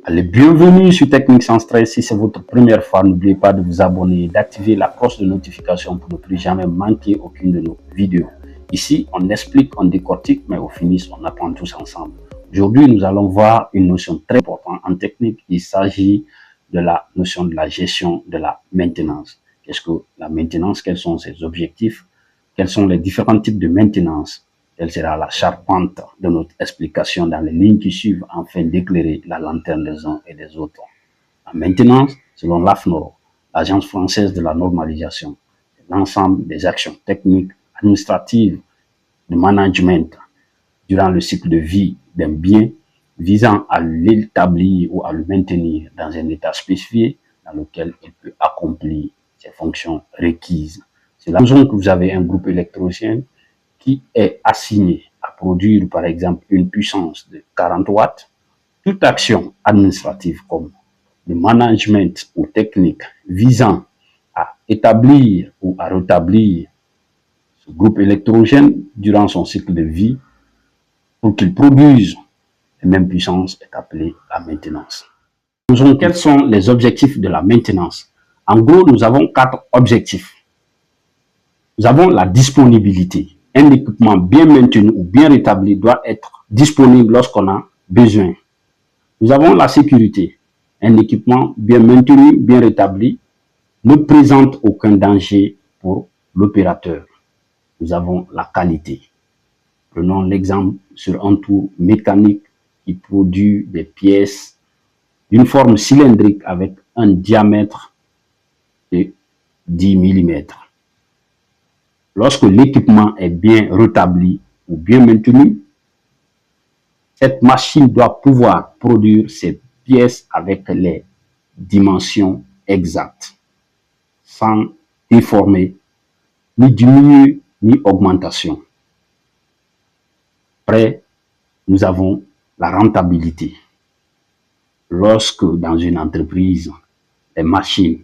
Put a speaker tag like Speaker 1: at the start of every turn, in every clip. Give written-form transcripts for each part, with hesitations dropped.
Speaker 1: Allez, bienvenue sur Technique sans stress. Si c'est votre première fois, n'oubliez pas de vous abonner et d'activer la cloche de notification pour ne plus jamais manquer aucune de nos vidéos. Ici, on explique, on décortique, mais au finish, on apprend tous ensemble. Aujourd'hui, nous allons voir une notion très importante en technique. Il s'agit de la notion de la gestion de la maintenance. Qu'est-ce que la maintenance? Quels sont ses objectifs? Quels sont les différents types de maintenance? Quelle sera la charpente de notre explication dans les lignes qui suivent afin d'éclairer la lanterne des uns et des autres. La maintenance, selon l'AFNOR, l'Agence française de la normalisation, l'ensemble des actions techniques, administratives, de management durant le cycle de vie d'un bien visant à l'établir ou à le maintenir dans un état spécifié dans lequel il peut accomplir ses fonctions requises. C'est la raison que vous avez un groupe électrogène qui est assigné à produire, par exemple, une puissance de 40 watts, toute action administrative comme le management ou technique visant à établir ou à rétablir ce groupe électrogène durant son cycle de vie pour qu'il produise les mêmes puissances est appelée la maintenance. Quels sont les objectifs de la maintenance? En gros, nous avons 4 objectifs. Nous avons la disponibilité. Un équipement bien maintenu ou bien rétabli doit être disponible lorsqu'on a besoin. Nous avons la sécurité. Un équipement bien maintenu, bien rétabli, ne présente aucun danger pour l'opérateur. Nous avons la qualité. Prenons l'exemple sur un tour mécanique qui produit des pièces d'une forme cylindrique avec un diamètre de 10 mm. Lorsque l'équipement est bien rétabli ou bien maintenu, cette machine doit pouvoir produire ces pièces avec les dimensions exactes, sans déformer, ni diminuer, ni augmentation. Après, nous avons la rentabilité. Lorsque dans une entreprise, les machines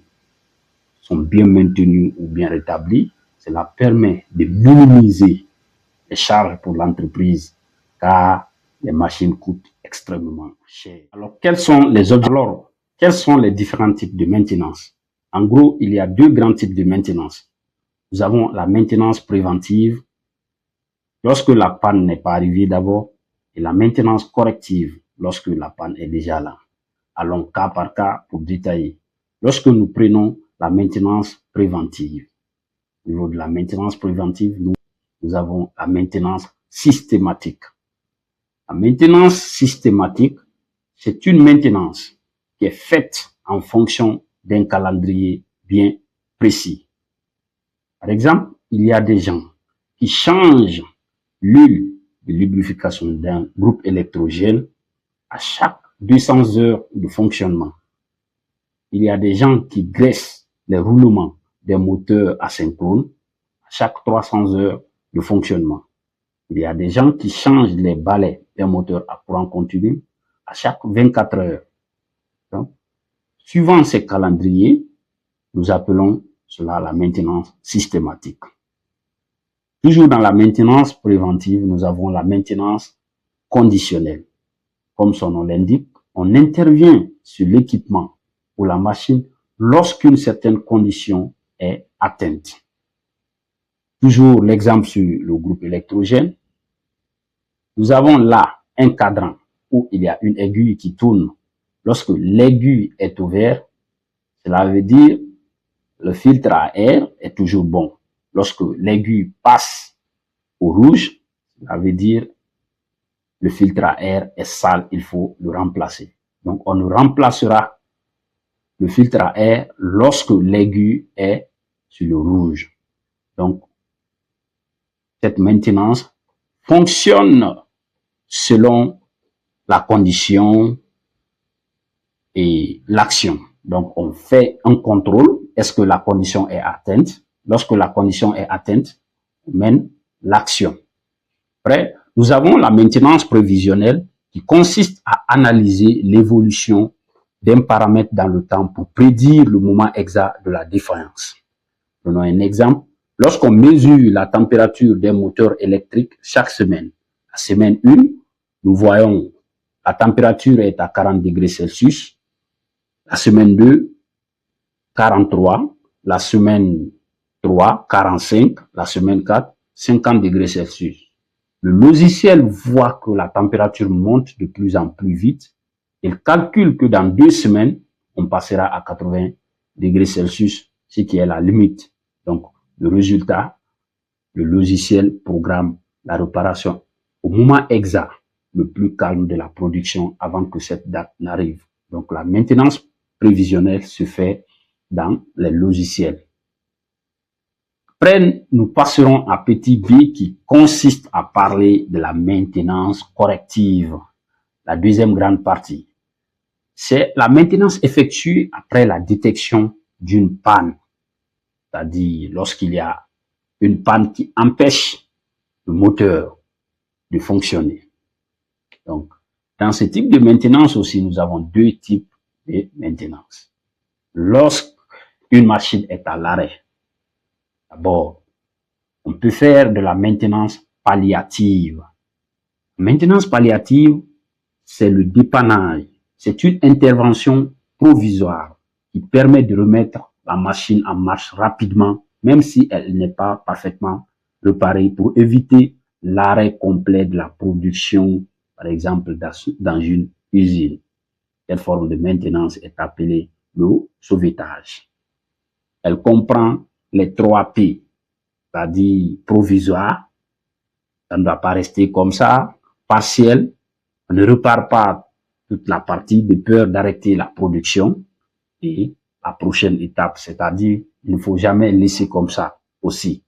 Speaker 1: sont bien maintenues ou bien rétablies, cela permet de minimiser les charges pour l'entreprise car les machines coûtent extrêmement cher. Alors, quels sont les différents types de maintenance? En gros, il y a 2 grands types de maintenance. Nous avons la maintenance préventive, lorsque la panne n'est pas arrivée d'abord, et la maintenance corrective, lorsque la panne est déjà là. Allons cas par cas pour détailler. Lorsque nous prenons la maintenance préventive, au niveau de la maintenance préventive, nous avons la maintenance systématique. La maintenance systématique, c'est une maintenance qui est faite en fonction d'un calendrier bien précis. Par exemple, il y a des gens qui changent l'huile de lubrification d'un groupe électrogène à chaque 200 heures de fonctionnement. Il y a des gens qui graissent les roulements des moteurs asynchrones à chaque 300 heures de fonctionnement. Il y a des gens qui changent les balais des moteurs à courant continu à chaque 24 heures. Donc, suivant ces calendriers, nous appelons cela la maintenance systématique. Toujours dans la maintenance préventive, nous avons la maintenance conditionnelle. Comme son nom l'indique, on intervient sur l'équipement ou la machine lorsqu'une certaine condition est atteinte. Toujours l'exemple sur le groupe électrogène. Nous avons là un cadran où il y a une aiguille qui tourne. Lorsque l'aiguille est ouverte, cela veut dire le filtre à air est toujours bon. Lorsque l'aiguille passe au rouge, cela veut dire le filtre à air est sale, il faut le remplacer. Donc, on ne remplacera le filtre à air lorsque l'aiguille est sur le rouge. Donc, cette maintenance fonctionne selon la condition et l'action. Donc, on fait un contrôle. Est-ce que la condition est atteinte? Lorsque la condition est atteinte, on mène l'action. Après, nous avons la maintenance prévisionnelle qui consiste à analyser l'évolution d'un paramètre dans le temps pour prédire le moment exact de la défaillance. Prenons un exemple. Lorsqu'on mesure la température des moteurs électriques chaque semaine, la semaine 1, nous voyons la température est à 40 degrés Celsius. La semaine 2, 43. La semaine 3, 45. La semaine 4, 50 degrés Celsius. Le logiciel voit que la température monte de plus en plus vite. Il calcule que dans 2 semaines, on passera à 80 degrés Celsius, ce qui est la limite. Donc, le résultat, le logiciel programme la réparation au moment exact, le plus calme de la production avant que cette date n'arrive. Donc, la maintenance prévisionnelle se fait dans les logiciels. Après, nous passerons à petit b qui consiste à parler de la maintenance corrective. La deuxième grande partie. C'est la maintenance effectuée après la détection d'une panne. C'est-à-dire lorsqu'il y a une panne qui empêche le moteur de fonctionner. Donc, dans ce type de maintenance aussi, nous avons 2 types de maintenance. Lorsqu'une machine est à l'arrêt, d'abord, on peut faire de la maintenance palliative. La maintenance palliative, c'est le dépannage. C'est une intervention provisoire qui permet de remettre la machine en marche rapidement, même si elle n'est pas parfaitement réparée, pour éviter l'arrêt complet de la production, par exemple, dans une usine. Cette forme de maintenance est appelée le sauvetage. Elle comprend les 3 P, c'est-à-dire provisoire, ça ne doit pas rester comme ça, partiel, on ne répare pas toute la partie de peur d'arrêter la production, et la prochaine étape, c'est-à-dire il ne faut jamais laisser comme ça aussi.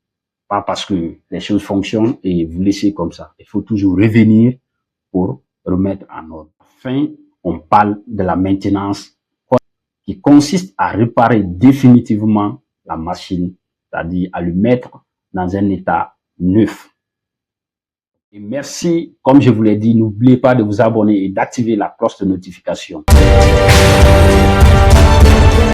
Speaker 1: Pas parce que les choses fonctionnent et vous laissez comme ça. Il faut toujours revenir pour remettre en ordre. Enfin, on parle de la maintenance qui consiste à réparer définitivement la machine, c'est-à-dire à le mettre dans un état neuf. Et merci, comme je vous l'ai dit, n'oubliez pas de vous abonner et d'activer la cloche de notification.